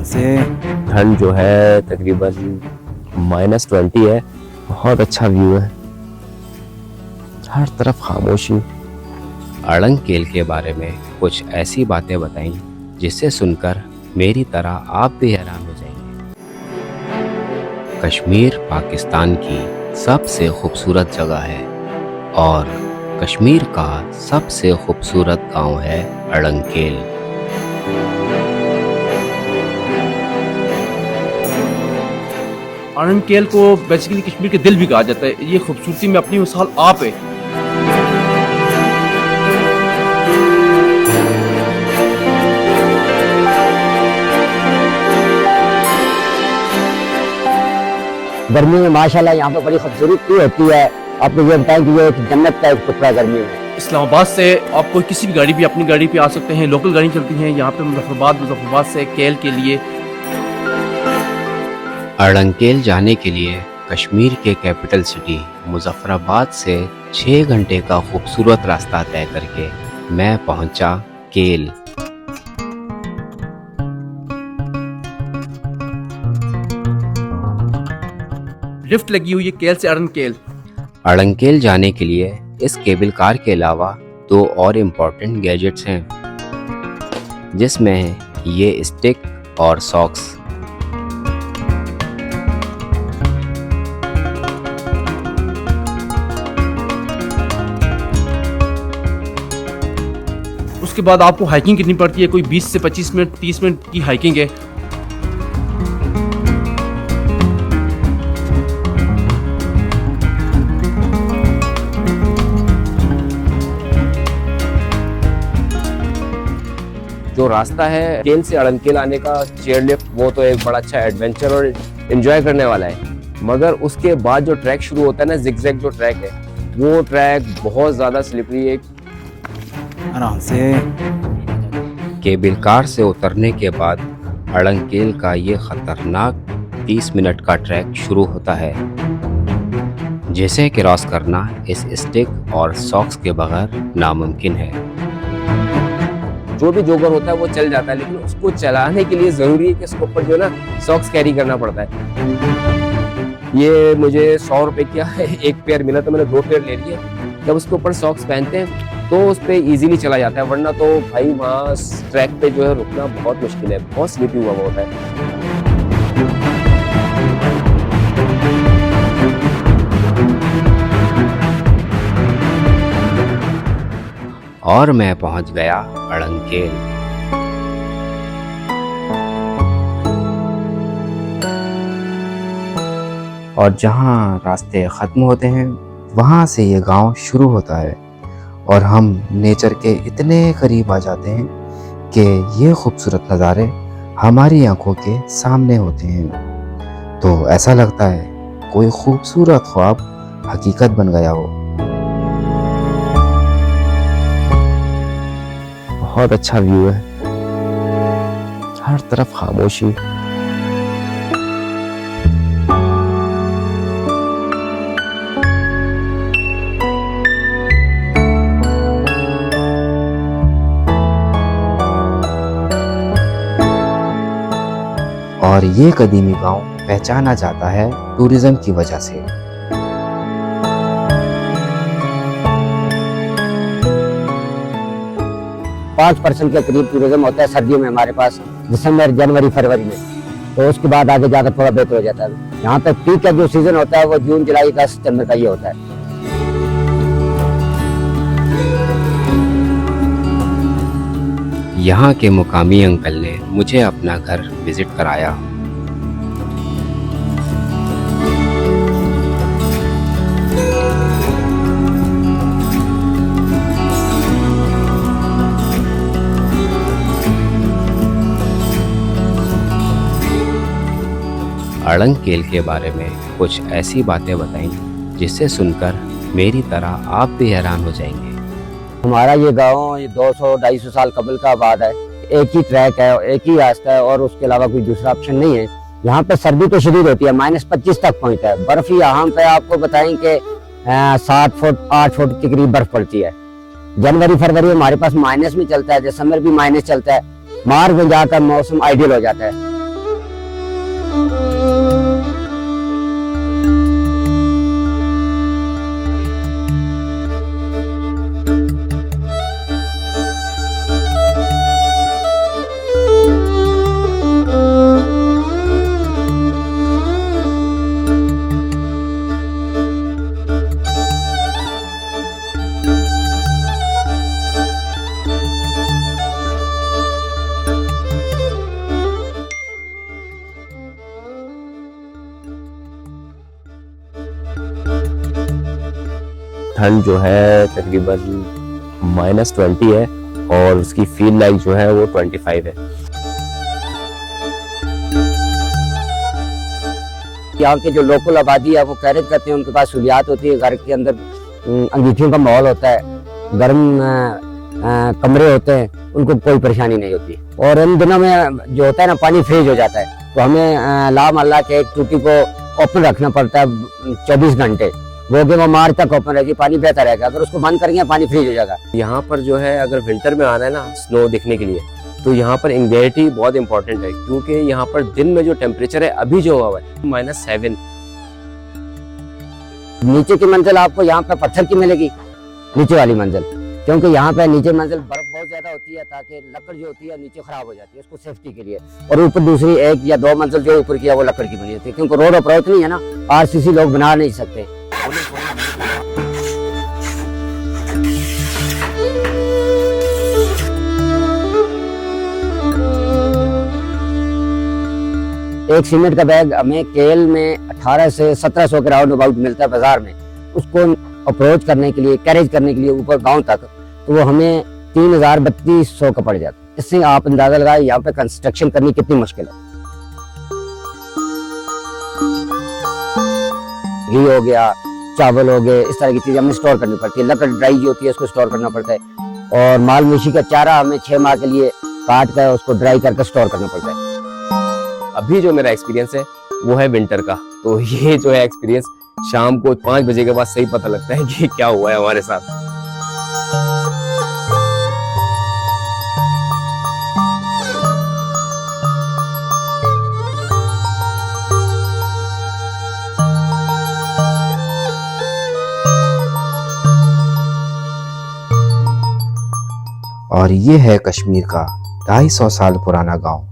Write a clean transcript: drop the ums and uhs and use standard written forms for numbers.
से। ठंड जो है तकरीबन -20 है। बहुत अच्छा व्यू है, हर तरफ खामोशी। अड़ंगकेल के बारे में कुछ ऐसी बातें बताई जिसे सुनकर मेरी तरह आप भी हैरान हो जाएंगे। कश्मीर पाकिस्तान की सबसे खूबसूरत जगह है और कश्मीर का सबसे खूबसूरत गांव है अड़ंगकेल। अड़ंगकेल को बेसिकली कश्मीर के दिल भी कहा जाता है। ये खूबसूरती में अपनी मिसाल आप है। गर्मी में माशाल्लाह यहाँ पे बड़ी खूबसूरती होती है। आपको ये बताएं कि ये एक जन्नत का एक टुकड़ा गर्मी में। इस्लामाबाद से आप कोई किसी भी गाड़ी पे अपनी गाड़ी पे आ सकते हैं। लोकल गाड़ी चलती हैं यहाँ पे मुजफ्फराबाद से केल के लिए। अड़ंगकेल जाने के लिए कश्मीर के कैपिटल सिटी मुजफ्फराबाद से 6 घंटे का खूबसूरत रास्ता तय करके मैं पहुंचा केल। लिफ्ट लगी हुई है केल से अड़ंगकेल। अड़ंगकेल जाने के लिए इस केबल कार के अलावा 2 और इम्पोर्टेंट गैजेट्स हैं, जिसमें ये स्टिक और सॉक्स। उसके बाद आपको हाइकिंग करनी पड़ती है। कोई 20 से 25 मिनट 30 मिनट की हाइकिंग है। जो रास्ता है केल से अड़ंगकेल आने का चेयर लिफ्ट, वो तो एक बड़ा अच्छा एडवेंचर और एंजॉय करने वाला है। मगर उसके बाद जो ट्रैक शुरू होता है ना, जिगजैग जो ट्रैक है, वो ट्रैक बहुत ज़्यादा स्लिपरी है। आराम से। केबल कार से उतरने के बाद अड़ंगकेल का ये खतरनाक 30 मिनट का ट्रैक शुरू होता है, जिसे क्रॉस करना इस स्टिक और सॉक्स के बगैर नामुमकिन है। जो भी जोगर होता है वो चल जाता है, लेकिन उसको चलाने के लिए ज़रूरी है कि उसके ऊपर जो है ना सॉक्स कैरी करना पड़ता है। ये मुझे 100 रुपये का एक पेयर मिला, तो मैंने 2 पेयर ले लिए। जब उसके ऊपर सॉक्स पहनते हैं तो उस पर ईजिली चला जाता है, वरना तो भाई वहाँ ट्रैक पे जो है रुकना बहुत मुश्किल है, बहुत स्लिपी हुआ होता है। और मैं पहुंच गया अड़ंगकेल। और जहां रास्ते खत्म होते हैं वहां से ये गांव शुरू होता है और हम नेचर के इतने करीब आ जाते हैं कि ये खूबसूरत नज़ारे हमारी आंखों के सामने होते हैं। तो ऐसा लगता है कोई खूबसूरत ख्वाब हकीकत बन गया हो। बहुत अच्छा व्यू है, हर तरफ खामोशी। और ये कदीमी गांव पहचाना जाता है टूरिज्म की वजह से। 5% के करीब टूरिज्म होता है सर्दियों में हमारे पास, दिसंबर जनवरी फरवरी में। तो उसके बाद आगे जाकर थोड़ा बेहतर हो जाता है। यहाँ तक पीक का जो सीजन होता है वो जून जुलाई का सितंबर का ये होता है। यहाँ के मुकामी अंकल ने मुझे अपना घर विजिट कराया। अड़ंगकेल के बारे में कुछ ऐसी बातें बताई जिसे सुनकर मेरी तरह आप भी हैरान हो जाएंगे। हमारा ये गांव 200-250 साल कबल का आबाद है। एक ही ट्रैक है, एक ही रास्ता है और उसके अलावा कोई दूसरा ऑप्शन नहीं है। यहाँ पे सर्दी तो शदीद होती है, -25 तक पहुँचता है। बर्फ यहाँ पे आपको बताएं कि 7 फुट 8 फुट के करीब बर्फ पड़ती है। जनवरी फरवरी हमारे पास माइनस में चलता है, दिसंबर भी माइनस चलता है। मार्च में जाकर मौसम आइडियल हो जाता है। ठंड जो है तकरीबन -20 है और उसकी फील लाइक जो है वो 25 है। यहाँ के जो लोकल आबादी है वो कैरेज करते हैं, उनके पास सहूलियात होती है, घर के अंदर अंगीठियों का माहौल होता है, गर्म कमरे होते हैं, उनको कोई परेशानी नहीं होती। और इन दिनों में जो होता है ना, पानी फ्रीज हो जाता है, तो हमें ला मोहल्ला के एक टूटी को ओपन रखना पड़ता है 24 घंटे, वो कि वो मार्च तक ओपन रहेगी, पानी बहता रहेगा। अगर उसको बंद करेंगे पानी फ्रीज हो जाएगा। यहाँ पर जो है अगर विंटर में आना है ना स्नो देखने के लिए, तो यहाँ पर एंग्जाइटी बहुत इंपॉर्टेंट है, क्योंकि यहाँ पर दिन में जो टेम्परेचर है अभी जो हुआ है -7। नीचे की मंजिल आपको यहाँ पे पत्थर की मिलेगी, नीचे वाली मंजिल, क्योंकि यहाँ पे नीचे मंजिल बर्फ बहुत ज्यादा होती है, ताकि लकड़ जो होती है नीचे खराब हो जाती है, उसको सेफ्टी के लिए। और ऊपर दूसरी 1 या 2 मंजिल जो ऊपर की है वो लकड़ की बनी होती है, क्योंकि रोड अप्रोच नहीं है ना, RCC लोग बना नहीं सकते। एक सीमेंट का बैग हमें केल में 1800 से 1700 के राउंड अबाउट मिलता है बाजार में। उसको अप्रोच करने के लिए, कैरेज करने के लिए ऊपर गांव तक, तो वो हमें 3000-3200 का पड़ जाता है। इससे आप अंदाजा लगाए यहाँ पे कंस्ट्रक्शन करनी कितनी मुश्किल है। घी हो गया, चावल हो गए, इस तरह की चीजें हमें स्टोर करनी पड़ती है। लकड़ ड्राई जो होती है उसको स्टोर करना पड़ता है। और माल मवेशी का चारा हमें 6 माह के लिए काट कर उसको ड्राई करके स्टोर करना पड़ता है। अभी जो मेरा एक्सपीरियंस है वो है विंटर का, तो ये जो है एक्सपीरियंस शाम को 5 बजे के बाद सही पता लगता है कि क्या हुआ है हमारे साथ। और ये है कश्मीर का 250 साल पुराना गांव।